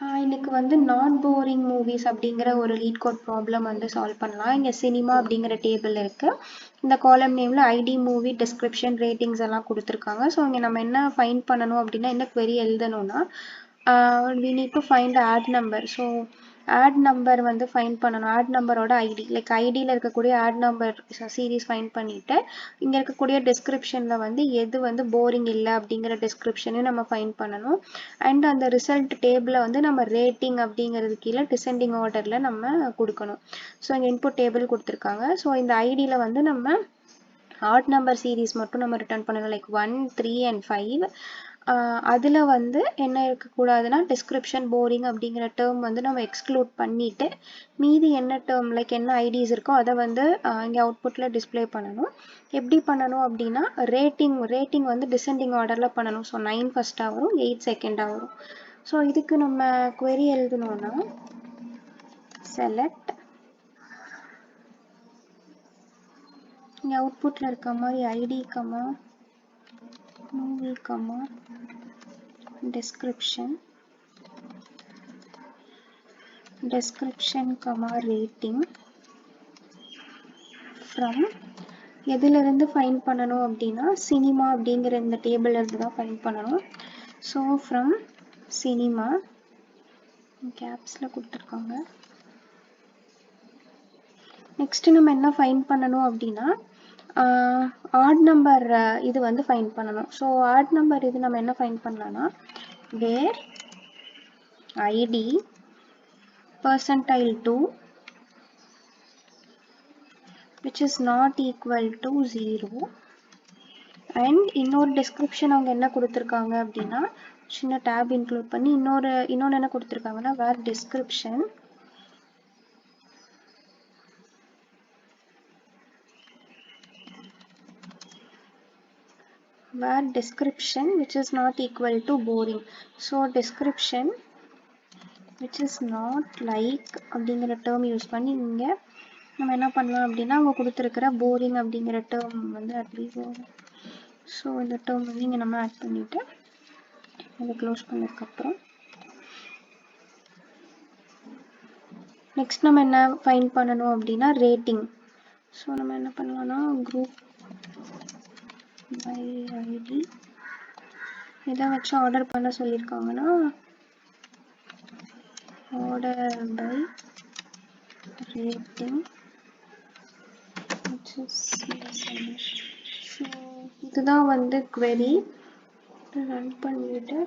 இன்னைக்கு வந்து not boring movies அப்படிங்கிற ஒரு லீட் கோட் ப்ராப்ளம் வந்து சால்வ் பண்ணலாம். இங்கே சினிமா அப்படிங்கிற டேபிள் இருக்குது. இந்த காலம் நேமில் ஐடி, மூவி, டிஸ்கிரிப்ஷன், ரேட்டிங்ஸ் எல்லாம் கொடுத்துருக்காங்க. ஸோ இங்கே நம்ம என்ன ஃபைண்ட் பண்ணணும் அப்படின்னா, என்ன query எழுதணும்னா we need to find the ad number. So add number வந்து ஃபைண்ட் பண்ணணும். ஆட் நம்பரோட ஐடி, லைக் ஐடியில் இருக்கக்கூடிய ஆட் நம்பர் சீரீஸ் ஃபைண்ட் பண்ணிவிட்டு இங்கே இருக்கக்கூடிய டிஸ்கிரிப்ஷனில் வந்து எது வந்து போரிங் இல்லை அப்படிங்கிற டிஸ்கிரிப்ஷனையும் நம்ம ஃபைண்ட் பண்ணணும். அண்ட் அந்த ரிசல்ட் டேபிளை வந்து நம்ம ரேட்டிங் அப்படிங்கிறது கீழே டிசெண்டிங் ஆர்டரில் நம்ம கொடுக்கணும். ஸோ இங்கே இன்புட் டேபிள் கொடுத்துருக்காங்க. ஸோ இந்த ஐடியில் வந்து நம்ம ஆட் நம்பர் சீரீஸ் மட்டும் நம்ம ரிட்டர்ன் பண்ணணும், லைக் 1, 3 and 5. அதில் வந்து என்ன இருக்கக்கூடாதுன்னா டிஸ்கிரிப்ஷன், போரிங் அப்படிங்கிற டேர்ம் வந்து நம்ம எக்ஸ்க்ளூட் பண்ணிவிட்டு மீதி என்ன டேர்ம், லைக் என்ன ஐடிஸ் இருக்கோ அதை வந்து இங்கே அவுட்புட்டில் டிஸ்பிளே பண்ணணும். எப்படி பண்ணணும் அப்படின்னா ரேட்டிங் வந்து டிசெண்டிங் ஆர்டரில் பண்ணணும். ஸோ 9 ஃபஸ்ட்டாக வரும், 8 செகண்டாக வரும். ஸோ இதுக்கு நம்ம query எழுதணும்னா செலக்ட், இங்கே அவுட்புட்டில் இருக்க மாதிரி ID comma movie comma description comma rating from எதிலிருந்து ஃபைண்ட் பண்ணணும் அப்படின்னா சினிமா அப்படிங்கிற இந்த டேபிள் இருந்து தான் ஃபைண்ட் பண்ணணும். ஸோ ஃப்ரம் சினிமா கேப்ஸில் கொடுத்துருக்காங்க. நெக்ஸ்ட் நம்ம என்ன ஃபைண்ட் பண்ணணும் அப்படின்னா ஆட் நம்பர் இது வந்து ஃபைண்ட் பண்ணணும். ஸோ ஆட் நம்பர் இது நம்ம என்ன ஃபைண்ட் பண்ணலாம்னா வேர் ID percentile 2 which is not equal to 0 and இன்னொரு டிஸ்கிரிப்ஷன் அவங்க என்ன கொடுத்துருக்காங்க அப்படின்னா சின்ன டேப் இன்க்ளூட் பண்ணி இன்னொன்று என்ன கொடுத்துருக்காங்கன்னா வேர் description which is not equal to boring. so description which is not like அப்படிங்கிற டேர்ம் யூஸ் பண்ணி இங்கே நம்ம என்ன பண்ணலாம் அப்படின்னா அவங்க கொடுத்துருக்கிற போரிங் அப்படிங்கிற டேர்ம் வந்து அட்லீஸ்ட் ஸோ இந்த டேர்ம் வந்து இங்கே நம்ம ஆட் பண்ணிவிட்டு அதை க்ளோஸ் பண்ணதுக்கப்புறம் நெக்ஸ்ட் நம்ம என்ன ஃபைண்ட் பண்ணணும் அப்படின்னா ரேட்டிங். ஸோ நம்ம என்ன பண்ணலாம்னா குரூப் பை ஐடி இதை வச்சு ஆர்டர் பண்ண சொல்லியிருக்காங்கன்னா ஆர்டர் பை ரேட்டிங் ஸோ இதுதான் வந்து query. ரன் பண்ணிவிட்டு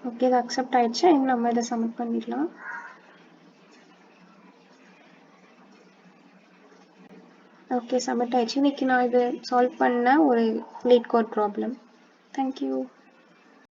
ஓகே இது அக்செப்ட் ஆயிடுச்சு. இங்கே நம்ம இதை சப்மிட் பண்ணிடலாம். ஓகே சப்மிட் ஆயிடுச்சு. இன்னைக்கு நான் இது சால்வ் பண்ண ஒரு லீட் கோட் ப்ராப்ளம். தேங்க்யூ.